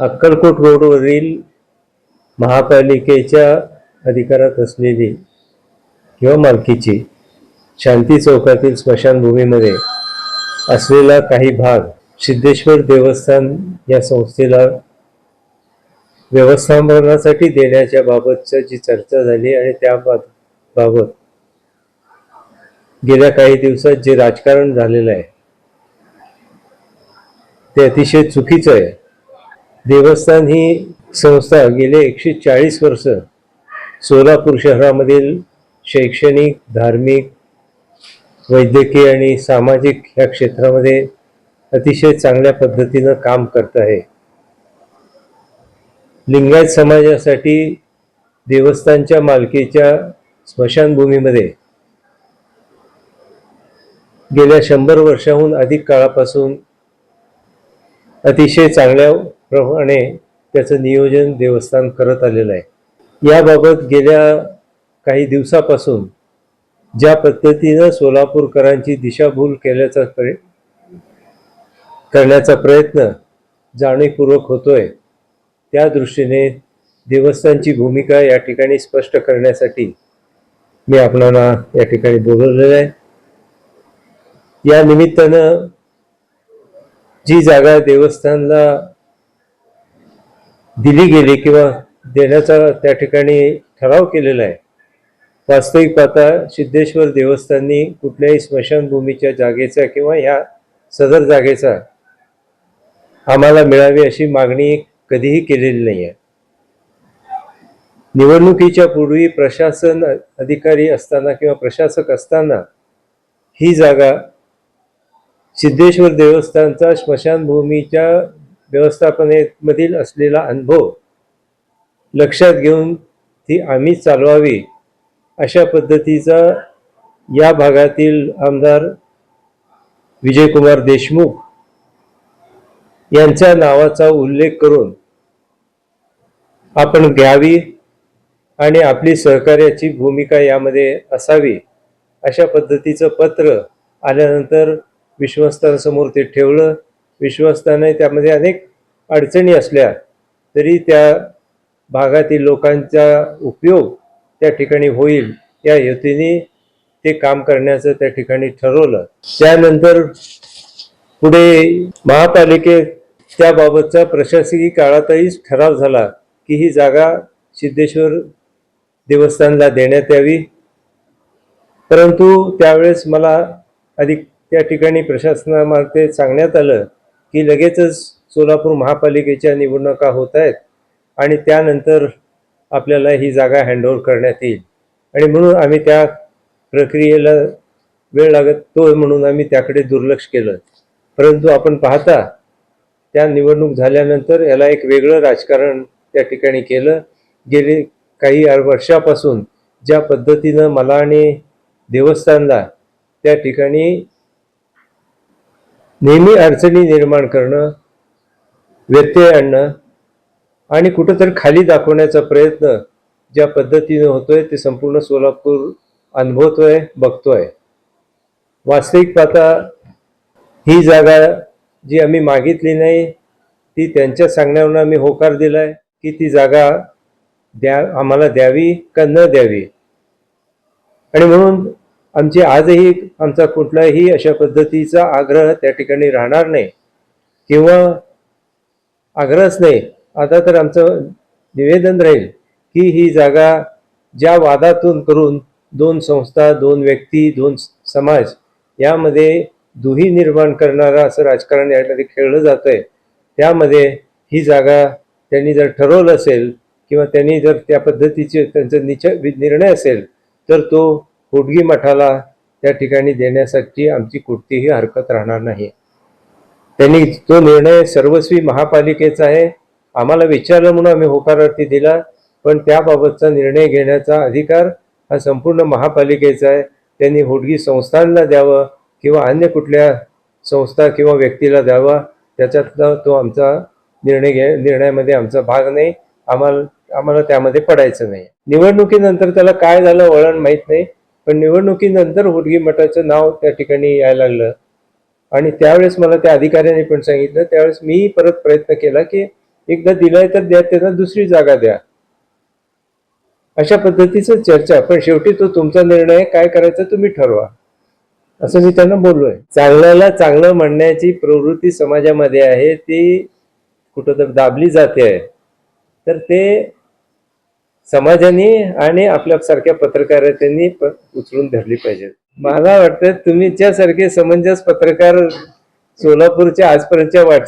अक्कलकोट रोडवरील महापालिकेच्या अधिकारात असलेली किंवा मालकीची शांती चौकातील स्मशानभूमीमध्ये असलेला काही भाग सिद्धेश्वर देवस्थान या संस्थेला व्यवस्थापनासाठी देण्याच्या बाबतची जी चर्चा झाली आणि त्या बाबत गेल्या काही दिवसात जे राजकारण झालेलं आहे ते अतिशय चुकीचं आहे। देवस्थान ही संस्था गेले 140 वर्ष सोलापूर शहरामधील शैक्षणिक, धार्मिक, वैद्यकीय आणि सामाजिक ह्या क्षेत्रामध्ये अतिशय चांगल्या पद्धतीनं काम करत आहे। लिंगायत समाजासाठी देवस्थानच्या मालकीच्या स्मशानभूमीमध्ये गेल्या 100 वर्षाहून अधिक काळापासून अतिशय चांगल्या प्रमाणे त्याचं नियोजन देवस्थान करत आलेलं आहे। याबाबत गेल्या काही दिवसापासून ज्या पद्धतीनं सोलापूरकरांची दिशाभूल करण्याचा प्रयत्न जाणीवपूर्वक होतोय, त्या दृष्टीने देवस्थानची भूमिका या ठिकाणी स्पष्ट करण्यासाठी मी आपणाला या ठिकाणी बोलवलेलं आहे। या निमित्तानं जी जागा देवस्थानला दिली गेली किंवा देण्याचा त्या ठिकाणी ठराव केलेला आहे, वास्तविक पाहता सिद्धेश्वर देवस्थाननी कुठल्याही स्मशानभूमीच्या जागेचा किंवा ह्या सदर जागेचा आम्हाला मिळावी अशी मागणी कधीही केलेली नाही आहे। निवडणुकीच्या पूर्वी प्रशासन अधिकारी असताना किंवा प्रशासक असताना ही जागा सिद्धेश्वर देवस्थानचा स्मशानभूमीच्या व्यवस्थापनेमधील असलेला अनुभव लक्षात घेऊन ती आम्ही चालवावी अशा पद्धतीचा या भागातील आमदार विजयकुमार देशमुख यांच्या नावाचा उल्लेख करून आपण घ्यावी आणि आपली सहकार्याची भूमिका यामध्ये असावी अशा पद्धतीचं पत्र आल्यानंतर विश्वस्तांसमोर ते ठेवलं। विश्वस्ताने त्यामध्ये अनेक अडचणी असल्या तरी त्या भागातील लोकांचा उपयोग त्या ठिकाणी होईल या हेतूने ते काम करण्याचं त्या ठिकाणी ठरवलं। त्यानंतर पुढे महापालिकेत त्याबाबतचा प्रशासकीय काळातही ठराव झाला की ही जागा सिद्धेश्वर देवस्थानला देण्यात यावी, परंतु त्यावेळेस मला अधिक त्या ठिकाणी प्रशासनामार्फत सांगण्यात आलं की लगेचच सोलापूर महापालिकेच्या निवडणुका होत आहेत आणि त्यानंतर आपल्याला ही जागा हँडओव्हर करण्यात येईल आणि म्हणून आम्ही त्या प्रक्रियेला वेळ लागतो म्हणून आम्ही त्याकडे दुर्लक्ष केलं। परंतु आपण पाहता त्या निवडणूक झाल्यानंतर याला एक वेगळं राजकारण त्या ठिकाणी केलं। गेले काही वर्षापासून ज्या पद्धतीनं मला आणि देवस्थानला त्या ठिकाणी नेहमी अडचणी निर्माण करणं, व्यत्यय आणणं आणि कुठंतरी खाली दाखवण्याचा प्रयत्न ज्या पद्धतीने होतोय ते संपूर्ण सोलापूर अनुभवतोय, बघतोय। वास्तविक पाहता ही जागा जी आम्ही मागितली नाही ती त्यांच्या सांगण्यावरून आम्ही होकार दिलाय की ती जागा आम्हाला द्यावी का न द्यावी, आणि म्हणून आमची आजही आमचा कुठलाही अशा पद्धतीचा आग्रह त्या ठिकाणी राहणार नाही किंवा आग्रहच नाही। आता तर आमचं निवेदन राहील की ही जागा ज्या वादातून करून दोन संस्था, दोन व्यक्ती, दोन समाज यामध्ये दुही निर्माण करणारा असं राजकारण यामध्ये खेळलं जातंय, त्यामध्ये ही जागा त्यांनी जर ठरवलं असेल किंवा त्यांनी जर त्या पद्धतीचे त्यांचा निर्णय असेल तर तो होडगी मठाला त्या ठिकाणी देण्यासाठी आमची कुठलीही हरकत राहणार नाही। त्यांनी तो निर्णय सर्वस्वी महापालिकेचा आहे। आम्हाला विचारलं म्हणून आम्ही होकारार्थी दिला, पण त्याबाबतचा निर्णय घेण्याचा अधिकार हा संपूर्ण महापालिकेचा आहे। त्यांनी होडगी संस्थांना द्यावं किंवा अन्य कुठल्या संस्था किंवा व्यक्तीला द्यावा, त्याच्यातला तो आमचा निर्णयामध्ये आमचा भाग नाही। आम्हाला त्यामध्ये पडायचं नाही। निवडणुकीनंतर त्याला काय झालं वळण माहीत नाही, पण निवडणुकीनंतर होडगी मठाचं नाव त्या ठिकाणी यायला लागलं आणि त्यावेळेस मला त्या अधिकाऱ्याने पण सांगितलं, त्यावेळेस मी परत प्रयत्न केला की एकदा दिलाय तर द्या, त्यांना दुसरी जागा द्या, अशा पद्धतीचं चर्चा. पण शेवटी तो तुमचा निर्णय आहे, काय करायचं तुम्ही ठरवा, असं मी त्यांना बोललोय. चांगल्याला चांगलं म्हणण्याची प्रवृत्ती समाजामध्ये आहे, ती कुठंतरी दाबली जाते आहे. तर ते समाजाने आणि आपल्यासारख्या पत्रकारितांनी उचलून धरली पाहिजे. मला वाटतं तुमच्यासारखे समंजस पत्रकार सोलापूरच्या आजपर्यंतच्या वाटचाल